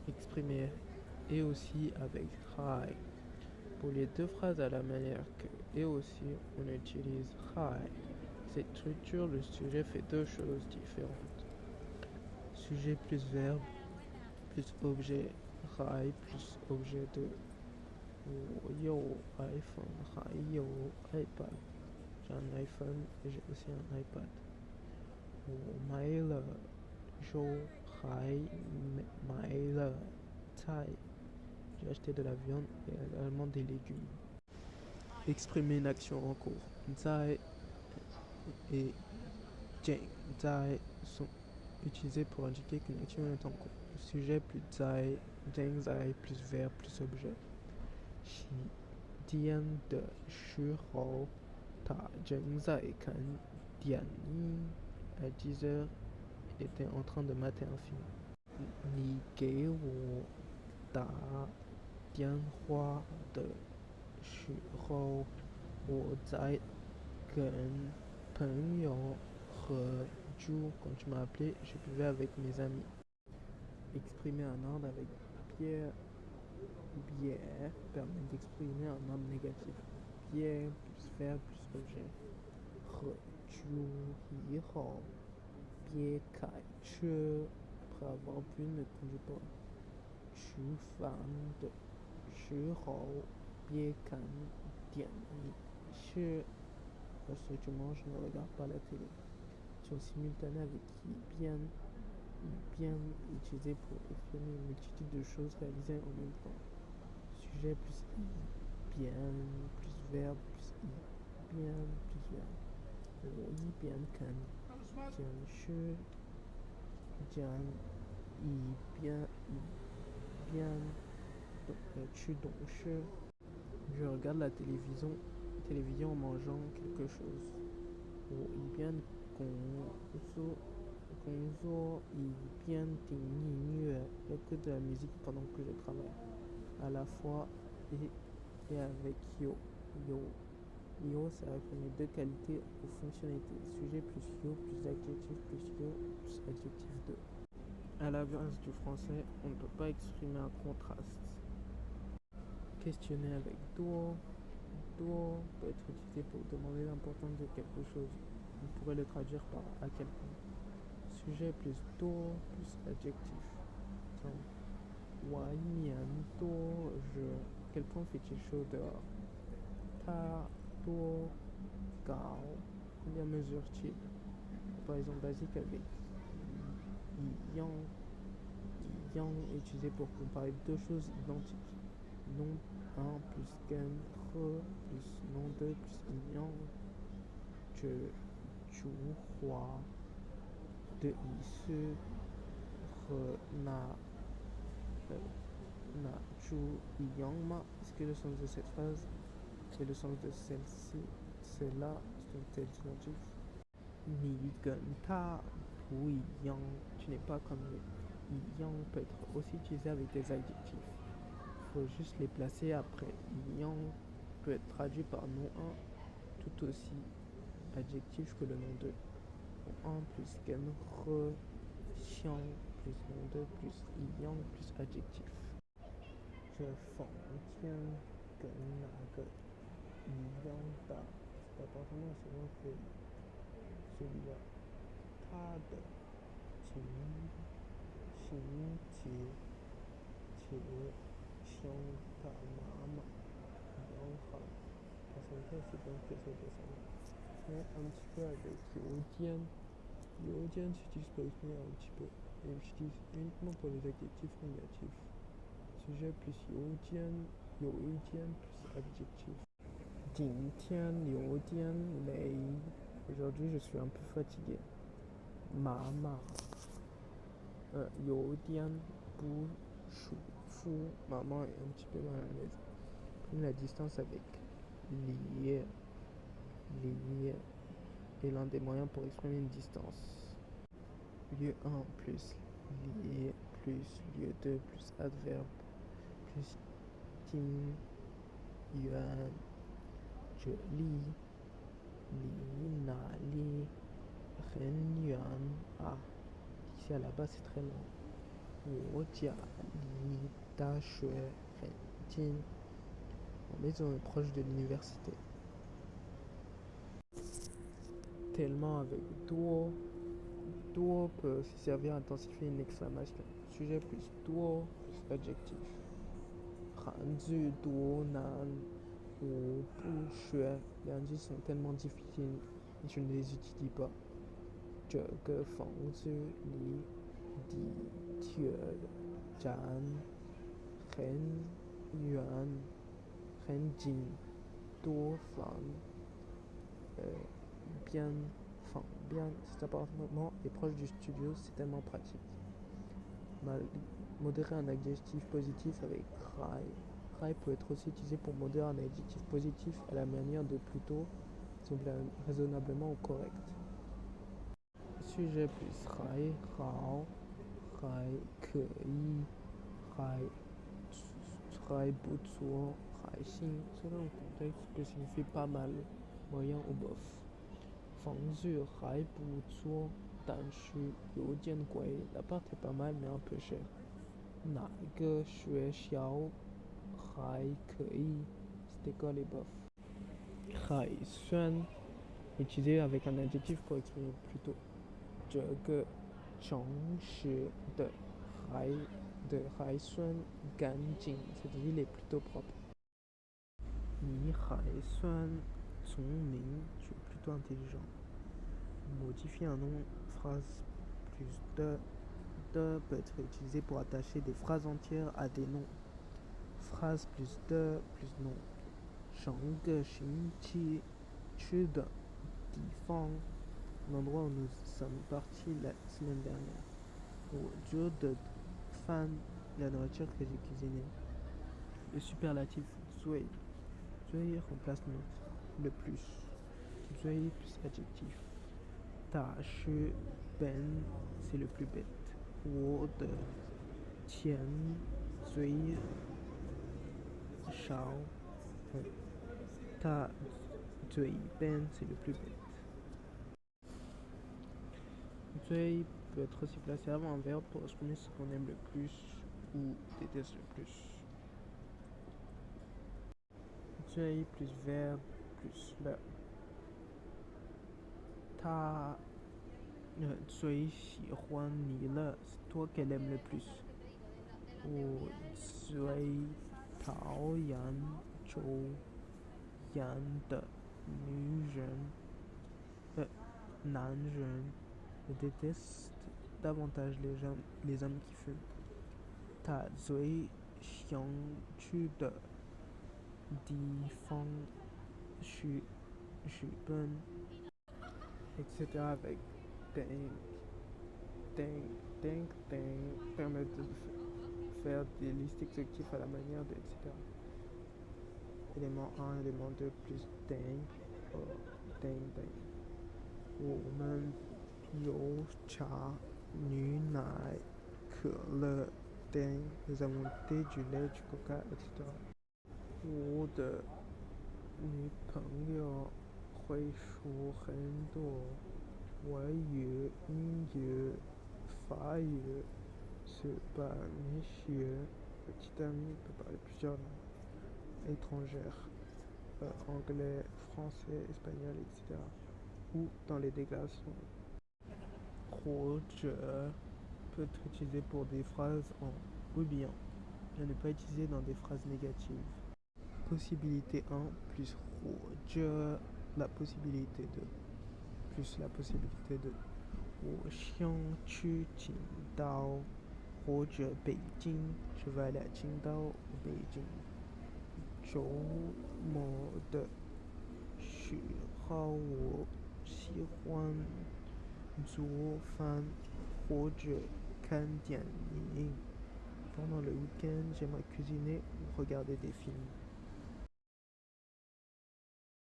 exprimé et aussi avec high. Pour les deux phrases à la manière que et aussi, on utilise high. Cette structure, le sujet fait deux choses différentes. Sujet plus verbe plus objet. High plus objet de yo iPhone. High yo iPad. J'ai un iPhone et j'ai aussi un iPad. Mail Jo Hai Mail Thai. J'ai acheté de la viande et également des légumes. Exprimer une action en cours. Zai et Jing. Zai sont utilisés pour indiquer qu'une action est en cours. Sujet plus Zai, Jing Zai plus verbe plus objet. Xi Dian de Shu Hou Ta Jing Zai Kan Dian Yi. À 10h, il était en train de mater un film. Ni Ge Wo Da Dian Hua de Shu Hou Wo Zai Gen Peng Yo He Ju. Quand tu m'as appelé, je buvais avec mes amis. Exprimer un ordre avec bière permet d'exprimer un ordre négatif. Bière plus verbe plus objet. He Ju Yi Hou. Bière Kai Che. Après avoir bu, ne conduis pas. Chu Fan de Shu Hou. Bière Kan Dian Yi Che. Lorsque tu manges, ne regarde pas la télé. Action simultanée avec bien utilisé pour exprimer une multitude de choses réalisées en même temps. Sujet plus bien plus verbe plus bien plus verbe. Yi bien kan jian shi jian yi bien tu donc shi. Je regarde la télévision en mangeant quelque chose. Yi bien工作 yi bien听音乐 écoute de la musique pendant que je travaille. À la fois et avec yo. Yo, ça reconnaît deux qualités ou fonctionnalités. Sujet plus yo plus adjectif plus yo plus adjectif 2. À l'inverse du français, on ne peut pas exprimer un contraste. Questionner avec do. Do peut être utilisé pour demander l'importance de quelque chose. On pourrait le traduire par à quel point. Sujet plus do plus adjectif. Wai mian do je. Quel point fait-il chaud dehors? Ta do gao. Combien mesure-t-il? Par exemple basique avec yang. Yang est utilisé pour comparer deux choses identiques. Nom 1 plus gen re plus nom 2 plus yang. Je chu hua de yi su re na chu yang ma. Est-ce que le sens de cette phrase et le sens de celle-ci, celle-là, sont-elles identiques? Ni gen ta wu yang. Tu n'es pas comme lui. Yang peut être aussi utilisé avec des adjectifs. Il faut juste les placer après. Yang peut être traduit par nom 1 tout aussi adjectif que le nom 2. Nom 1 plus gen re xiang plus nom 2 plus yang plus adjectif. Je feng tian gen na ge yang da. Cet appartement est souvent fait celui-là. Ta de qin qie xiang ta ma ma yang ha. Ça c'est donc que c'est descendant. Mais un petit peu avec Yojian. Yojian s'utilise pour exprimer un petit peu. Et j'utilise uniquement pour les adjectifs négatifs. Sujet plus Yojian plus adjectif. Jingtian Yojian Lei. Aujourd'hui je suis un peu fatigué. Ma. Yojian Bu Shu Fu. Maman est un petit peu mal à l'aise. Prenez la distance avec li est l'un des moyens pour exprimer une distance. Lieu 1 plus li plus lieu 2 plus adverbe plus tim yuan je lis na li ren yuan. Ah, ici à la base c'est très long. 我家离大学很近，ma maison est proche de l'université. Tellement avec duo. Duo peut aussi servir à intensifier une exclamation. Sujet plus duo plus adjectif. 韩剧多难，我不学。两句sont tellement difficiles, je ne les utilise pas. 这个房子离地铁站很远，很近，多方bien, bien. Cet appartement est proche du studio, c'est tellement pratique. Modérer un adjectif positif avec rai. Rai peut être aussi utilisé pour modérer un adjectif positif à la manière de plutôt, raisonnablement ou correct. Sujet plus rai, rao, rai, kei, rai, butsuo, rai, xin. Selon le contexte, peut signifier pas mal, moyen ou bof. 房子还不错，但是有点贵。L'appart est pas mal, mais un peu cher. 哪个学校还可以 Cette école est bof. 还算 utilisé avec un adjectif pour exprimer plutôt. 这个城市的还算干净，cette ville est plutôt propre. 你还算聪明，tu es plutôt intelligent. Modifier un nom, phrase plus de peut être utilisé pour attacher des phrases entières à des noms. Phrase plus de plus nom. 上个星期去的地方 l'endroit où nous sommes partis la semaine dernière. 我做的饭 la nourriture que j'ai cuisinée. Le superlatif 最 remplace le plus. 最 plus adjectif. 大是 ben c'est le plus bête. 我的钱最少。Ta最 ben c'est le plus bête. 最 peut être aussi placé avant un verbe pour exprimer ce qu'on aime le plus ou déteste le plus. 最 plus verbe plus verbe. 他最喜欢你了 c'est toi qu'elle aime le plus. 我最讨厌抽烟的女人男人 je déteste davantage les hommes qui fument. 他最想去的地方是日本 etc. avec think permet de faire des listes exécutives à la manière de etc. Élément 1, élément 2 plus think 我们有茶牛奶可乐 nous avons thé, du lait, du coca, etc. 我的女朋友会说很多外语、英语、法语是pas monsieur petit ami peut parler plusieurs langues étrangères, anglais, français, espagnol, etc. ou dans les déclarations. 或者 peut être utilisé pour des phrases en oui bien, à ne pas utiliser dans des phrases négatives. Possibilité 1 plus 或者 la possibilité de plus la possibilité de 我想去青岛或者北京 je vais aller à 青岛 ou 北京周末的时候我喜欢做饭或者看电影 pendant le week-end j'aimerais cuisiner ou regarder des films.